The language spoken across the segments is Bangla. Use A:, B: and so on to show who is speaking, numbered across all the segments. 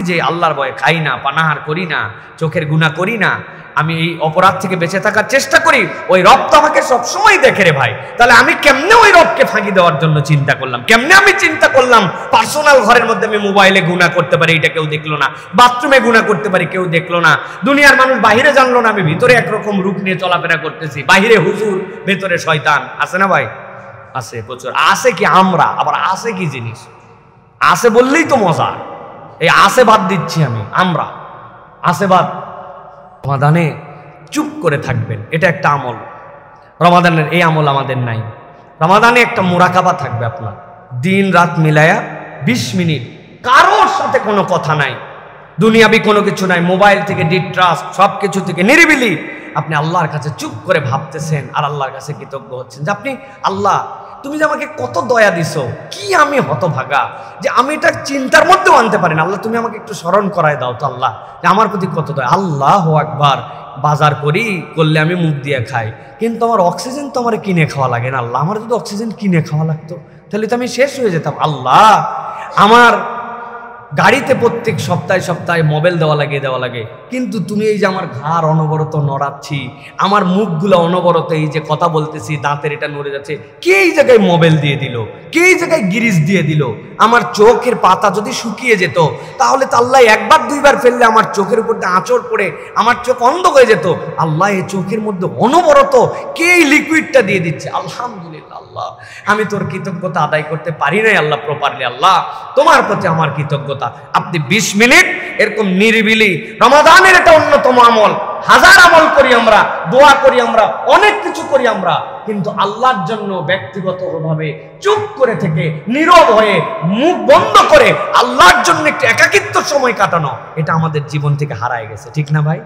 A: যে আল্লাহর ভয়ে খাই না, পানাহার করি না, চোখের গুনাহ করি না, আমি এই অপরাধ থেকে বেঁচে থাকার চেষ্টা করি, ওই রব তো আমাকে সবসময় দেখে রে ভাই। তাহলে আমি কেমনে ওই রবকে ফাঁকি দেওয়ার জন্য চিন্তা করলাম? কেমনে আমি চিন্তা করলাম পার্সোনাল ঘরের মধ্যে আমি মোবাইলে গুনাহ করতে পারি, এটা কেউ দেখলো না, বাথরুমে গুনাহ করতে পারি, কেউ দেখলো না, দুনিয়ার মানুষ বাহিরে জানলো না, আমি ভিতরে একরকম রূপ নিয়ে চলাফেরা করতেছি, বাহিরে হুজুর, ভেতরে শয়তান। আছে না ভাই? আছে, প্রচুর আছে। কি আমরা আবার আছে কি জিনিস? আছে বললেই তো মজা। এই আছে বাদ দিচ্ছি আমি, আমরা আছে বাদ। রমাদানে চুপ করে থাকবেন, এটা একটা আমল। রমাদানের এই আমল আমাদের নাই। রমাদানে একটা মুরাকাবা থাকবে আপনার, দিন রাত মিলায়া 20 মিনিট কারোর সাথে কোনো কথা নাই, দুনিয়াবি কোনো কিছু নাই, মোবাইল থেকে ডিস্ট্রাস্ট, সব কিছু থেকে নিরিবিলি আপনি আল্লাহর কাছে চুপ করে ভাবতেছেন আর আল্লাহর কাছে কৃতজ্ঞ হচ্ছেন যে আপনি আল্লাহ, তুমি যে আমাকে কত দয়া দিছো, কি আমি হতভাগা যে আমি এটা চিন্তার মধ্যেও আনতে পারি না। আল্লাহ তুমি আমাকে একটু স্মরণ করায় দাও তো আল্লাহ, যে আমার প্রতি কত দয়া। আল্লাহু আকবার। বাজার করলে আমি মুখ দিয়ে খাই, কিন্তু আমার অক্সিজেন তো আমার কিনে খাওয়া লাগে না। আল্লাহ, আমার যদি অক্সিজেন কিনে খাওয়া লাগতো তাহলে তো আমি শেষ হয়ে যেতাম। আল্লাহ, আমার গাড়িতে প্রত্যেক সপ্তাহে মোবাইল দেওয়া লাগে, কিন্তু তুমি এই যে আমার ঘাড় অনবরত নড়াচ্ছি, আমার মুখগুলো অনবরত এই যে কথা বলতেছি, দাঁতের এটা নড়ে যাচ্ছে, কে এই জায়গায় মোবাইল দিয়ে দিল, কে এই জায়গায় গিরিজ দিয়ে দিল? আমার চোখের পাতা যদি শুকিয়ে যেত তাহলে তো আল্লাহ একবার দুইবার ফেললে আমার চোখের উপর দিয়ে আঁচড় পড়ে আমার চোখ অন্ধ হয়ে যেত। আল্লাহ এই চোখের মধ্যে অনবরত কে এই লিকুইডটা দিয়ে দিচ্ছে। আলহামদুলিল্লাহ আল্লাহ, আমি তোর কৃতজ্ঞতা আদায় করতে পারি নাই আল্লাহ প্রপারলি। আল্লাহ, তোমার প্রতি আমার কৃতজ্ঞতা। আপনি 20 মিনিট এরকম নিরিবিলি, রমাদানের এটা অন্যতম আমল। হাজার আমল করি আমরা, দোয়া করি আমরা, অনেক কিছু করি আমরা, কিন্তু আল্লাহর জন্য ব্যক্তিগতভাবে চুপ করে থেকে নীরব হয়ে মুখ বন্ধ করে আল্লাহর জন্য একটু একাকিত্ব সময় কাটানো, এটা আমাদের জীবন থেকে হারায় গেছে। ঠিক না ভাই?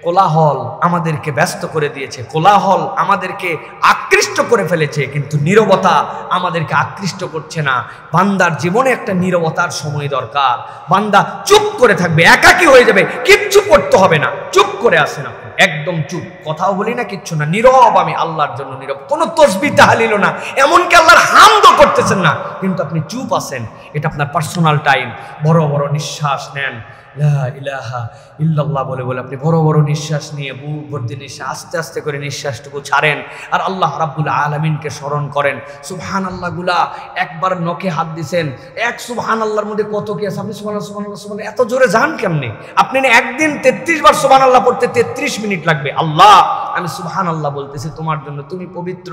A: কোলাহল আমাদেরকে ব্যস্ত করে দিয়েছে, কোলাহল আমাদেরকে আকৃষ্ট করে ফেলেছে, কিন্তু নীরবতা আমাদেরকে আকৃষ্ট করছে না। বান্দার জীবনে একটা নীরবতার সময় দরকার। বান্দা চুপ করে থাকবে, একাকী হয়ে যাবে, কিচ্ছু করতে হবে না, চুপ করে আসেন আপনি, একদম চুপ, কথাও বলি না, কিচ্ছু না, নীরব। আমি আল্লাহর জন্য নীরব, কোনো তসবিহ তাহলিল না, এমনকি আল্লাহর হামদও করতেছেন না, কিন্তু আপনি চুপ আছেন। এটা আপনার পার্সোনাল টাইম। বড় বড় নিঃশ্বাস নেন, লা ইলাহা ইল্লাল্লাহ বলে বলে আপনি বড় বড় নিঃশ্বাস নিয়ে বুক ভর্তি নিঃশ্বাস, আস্তে আস্তে করে নিঃশ্বাসটুকু ছাড়েন আর আল্লাহ রাব্বুল আলামিনকে স্মরণ করেন। সুবহানাল্লাহ গুলা একবার নখে হাত দিছেন, এক সুবহানাল্লাহর মধ্যে কত কি আছে, আপনি সুবহানাল্লাহ সুবহানাল্লাহ সুবহানাল্লাহ এত জোরে যান কেমনে? আপনি না একদিন 33 বার সুবহানাল্লাহ পড়তে 33 মিনিট লাগবে। আল্লাহ, আমি সুবহানাল্লাহ বলতেছি তোমার জন্য, তুমি পবিত্র,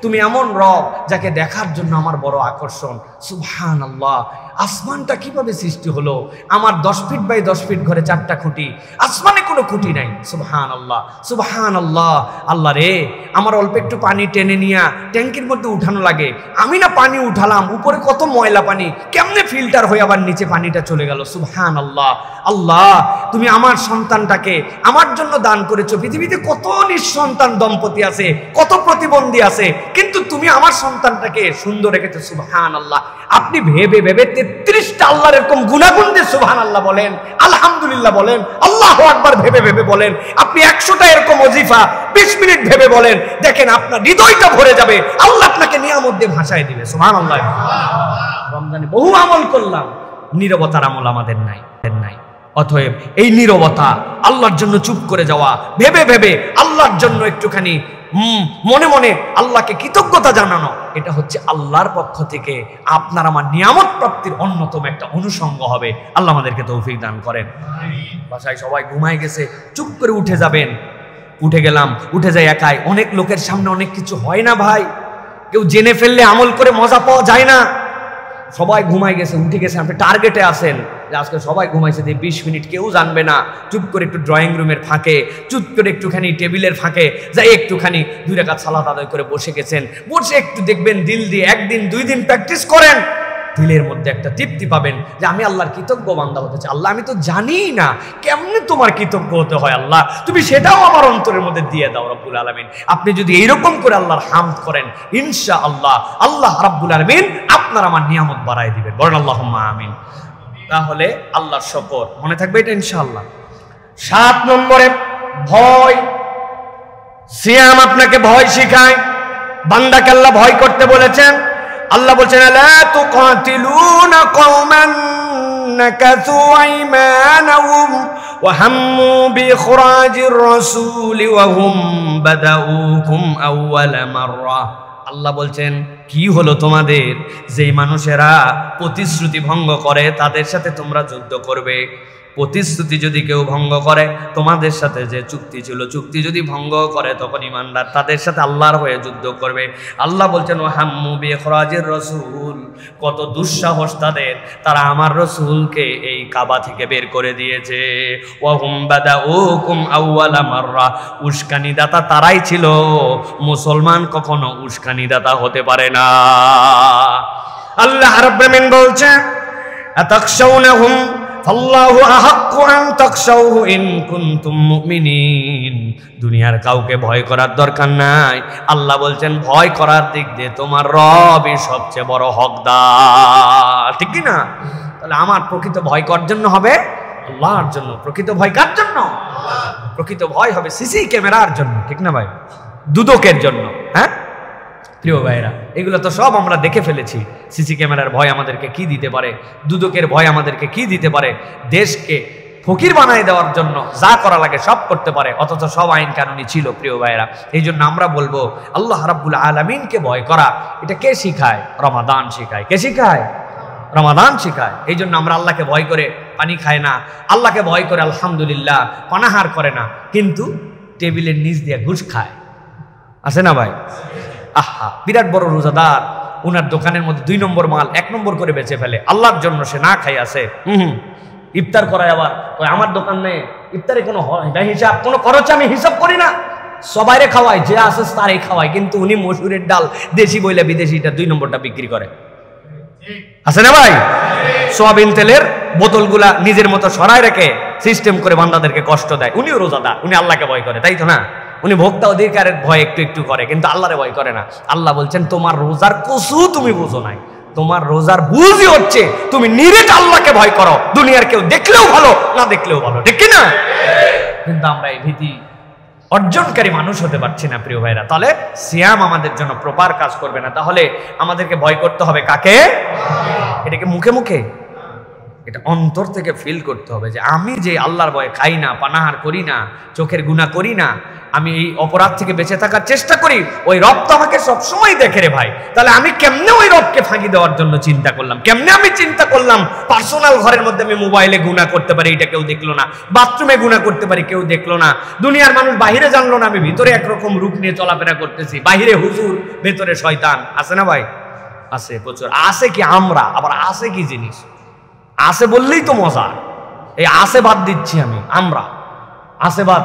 A: তুমি এমন রব যাকে দেখার জন্য আমার বড় আকর্ষণ। সুবহানাল্লাহ, আসমানটা কিভাবে সৃষ্টি হলো? আমার 10 ফিট বাই 10 ফিট ঘরে 4টা খুঁটি, আসমানে কোনো খুঁটি নাই। সুবহানাল্লাহ, সুবহানাল্লাহ। আল্লাহ রে, আমার অল্প একটু পানি টেনে নিয়ে ট্যাঙ্কির মধ্যে উঠানো লাগে, আমি না পানি উঠালাম, উপরে কত ময়লা পানি, কেমনে ফিল্টার হয়ে আবার নিচে পানিটা চলে গেল। সুবহানাল্লাহ। আল্লাহ, তুমি আমার সন্তানটাকে আমার জন্য দান করেছো। পৃথিবীতে কত নিঃসন্তান দম্পতি আছে, কত প্রতিবন্ধী আছে, কিন্তু তুমি আমার সন্তানটাকে সুন্দর রেখেছো। সুবহানাল্লাহ। আপনি ভেবে ভেবে 33টা আল্লাহর এরকম গুনাগুন দিয়ে সুবহানাল্লাহ বলেন, আলহামদুলিল্লাহ বলেন, আল্লাহু আকবার ভেবে ভেবে বলেন। আপনি 100টা এরকম ওজিফা 20 মিনিট ভেবে বলেন, দেখেন আপনার হৃদয়টা ভরে যাবে, আল্লাহ আপনাকে নিয়ামত দিয়ে ভাষায় দিবে। সুবহানাল্লাহ। রমজানে বহু আমল করলাম, নীরবতার আমল আমাদের নাই। অতএব এই নীরবতা, আল্লাহর জন্য চুপ করে যাওয়া, ভেবে ভেবে আল্লাহর জন্য একটুখানি মনে মনে আল্লাহকে কৃতজ্ঞতা জানানো, এটা হচ্ছে আল্লাহর পক্ষ থেকে আপনার আমার নিয়ামত প্রাপ্তির অন্যতম একটা অনুষঙ্গ হবে। আল্লাহ আমাদেরকে তৌফিক দান করেন। বাসায় সবাই ঘুমায় গেছে, চুপ করে উঠে যাবেন। উঠে গেলাম, উঠে যাই একাই। অনেক লোকের সামনে অনেক কিছু হয় না ভাই, কেউ জেনে ফেললে আমল করে মজা পাওয়া যায় না। সবাই ঘুমাই গেছে, উঠে গেছে, আপনি টার্গেটে আসেন যে আজকে সবাই ঘুমাইছে, 20 মিনিট কেউ জানবে না। চুপ করে একটু ড্রয়িং রুমের ফাঁকে, চুপ করে একটুখানি টেবিলের ফাঁকে যাই একটুখানি 2 রাকাত সালাত আদায় করে বসে গেছেন। বসে একটু দেখবেন দিল দিয়ে 1 দিন 2 দিন প্র্যাকটিস করেন, দিলের মধ্যে একটা তৃপ্তি পাবেন যে আমি আল্লাহর কৃতজ্ঞ বান্দা হতে চাই। আল্লাহ, আমি তো জানি না কেমনে তোমার কৃতজ্ঞ হতে হয়, আল্লাহ তুমি সেটাও আমার অন্তরের মধ্যে দিয়ে দাও রব্বুল আলামিন। আপনি যদি এইরকম করে আল্লাহর হামদ করেন, ইনশাআল্লাহ আল্লাহ রাব্বুল আলামিন আপনার আমার নিয়ামত বাড়ায় দিবেন। বলেন আল্লাহুম্মা আমিন। তাহলে আল্লাহর শুকর মনে থাকবে এটা ইনশাআল্লাহ। 7 নম্বরে ভয়। সিয়াম আপনাকে ভয় শেখায়। বান্দাকে আল্লাহ ভয় করতে বলেছেন। আল্লাহ বলছেন, লা তুকাতিলুনা কওমান نكثوا أيمانهم وهموا بإخراج الرسول وهم بدؤوكم أول مرة আল্লাহ বলছেন কি হলো তোমাদের যেই মানুষেরা প্রতিশ্রুতি ভঙ্গ করে তাদের সাথে তোমরা যুদ্ধ করবে প্রতিশ্রুতি যদি কেউ ভঙ্গ করে তোমাদের সাথে যে চুক্তি ছিল চুক্তি যদি ভঙ্গ করে তখন ঈমানদার তাদের সাথে আল্লাহর হয়ে যুদ্ধ করবে আল্লাহ বলছেন ওয়াহাম্মু বিইখরাজির রাসূল কত দুঃসাহস তাদের তারা আমার রাসূলকে এই কাবা থেকে বের করে দিয়েছে ওয়াহুম বাদাউকুম আউওয়ালা মাররা উস্কানিদাতা তারাই ছিল মুসলমান কখনো উস্কানিদাতা হতে পারে না আল্লাহ রাব্বুল আলামিন বলছেন আতাখশাউনাহুম ফাল্লাহু আহাক্কু আন তাখশাউহু ইন কুনতুম মুমিনিন দুনিয়ার কাউকে ভয় করার দরকার নাই আল্লাহ বলছেন ভয় করার দিক দিয়ে তোমার রবই সবচেয়ে বড় হকদার ঠিক কি না তাহলে আমার প্রকৃত ভয় কার জন্য হবে আল্লাহর জন্য প্রকৃত ভয় কার জন্য প্রকৃত ভয় হবে সিসি ক্যামেরার জন্য ঠিক না ভাই দুদকের জন্য হ্যাঁ প্রিয় ভাইরা এগুলো তো সব আমরা দেখে ফেলেছি সিসি ক্যামেরার ভয় আমাদেরকে কি দিতে পারে দুদকের ভয় আমাদেরকে কি দিতে পারে দেশকে ফকির বানায় দেওয়ার জন্য যা করা লাগে সব করতে পারে অথচ সব আইন কানুনই ছিল প্রিয় ভাইরা এই জন্য আমরা বলবো আল্লাহ রাব্বুল আলামিনকে ভয় করা এটা কে শিখায় রমাদান শিখায় কে শিখায় রমাদান শিখায় এই জন্য আমরা আল্লাহকে ভয় করে পানি খায় না আল্লাহকে ভয় করে আলহামদুলিল্লাহ পানাহার করে না কিন্তু টেবিলের নিচ দিয়ে ঘুষ খায় আছে না ভাই আহা বিরাট বড় রোজাদার উনার দোকানের মধ্যে 2 নম্বর মাল 1 নম্বর করে বেচে ফেলে আল্লাহর জন্য সে না খাই আছে ইফতার করায় আবার আমার দোকান নেই ইফতারে কোনো হিসাব কোনো খরচ আমি হিসাব করি না সবাইরে খাওয়াই যে আছে তারই খাওয়াই কিন্তু উনি মসুরের ডাল দেশি বইলে বিদেশিটা 2 নম্বরটা বিক্রি করে আছে না ভাই সোয়াবিন তেলের বোতলগুলা নিজের মতো সরায় রেখে সিস্টেম করে বান্দাদেরকে কষ্ট দেয় উনিও রোজাদার উনি আল্লাহকে ভয় করে তাই তো না উনি ভোক্তা অধিকারের ভয় একটু একটু করে কিন্তু আল্লাহরে ভয় করে না আল্লাহ বলছেন তোমার রোজার কসু তুমি বুঝো নাই তোমার রোজার বুঝই হচ্ছে তুমি নিরেট আল্লাহকে ভয় করো দুনিয়ার কেউ দেখলেও ভালো না দেখলেও ভালো ঠিক না কিন্তু আমরা এই ভীতি অর্জনকারী মানুষ হতে পারছি না প্রিয় ভাইরা তাহলে সিয়াম আমাদের জন্য প্রপার কাজ করবে না তাহলে আমাদেরকে ভয় করতে হবে কাকে এটাকে মুখে মুখে এটা অন্তর থেকে ফিল করতে হবে যে আমি যে আল্লাহর ভয়ে খাই না পানাহার করি না চোখের গুনাহ করি না আমি এই অপরাধ থেকে বেঁচে থাকার চেষ্টা করি ওই রব তো আমাকে সবসময় দেখে রে ভাই তাহলে আমি কেমনে ওই রবকে ফাঁকি দেওয়ার জন্য চিন্তা করলাম কেমনে আমি চিন্তা করলাম পার্সোনাল ঘরের মধ্যে আমি মোবাইলে গুনাহ করতে পারি এটা কেউ দেখলো না বাথরুমে গুনাহ করতে পারি কেউ দেখলো না দুনিয়ার মানুষ বাহিরে জানলো না আমি ভিতরে একরকম রূপ নিয়ে চলাফেরা করতেছি বাহিরে হুজুর ভেতরে শয়তান আছে না ভাই আছে প্রচুর আছে কি আমরা আবার আছে কি জিনিস আছে বললেই তো মজা এই আছে বাদ দিচ্ছি আমি আমরা আছে বাদ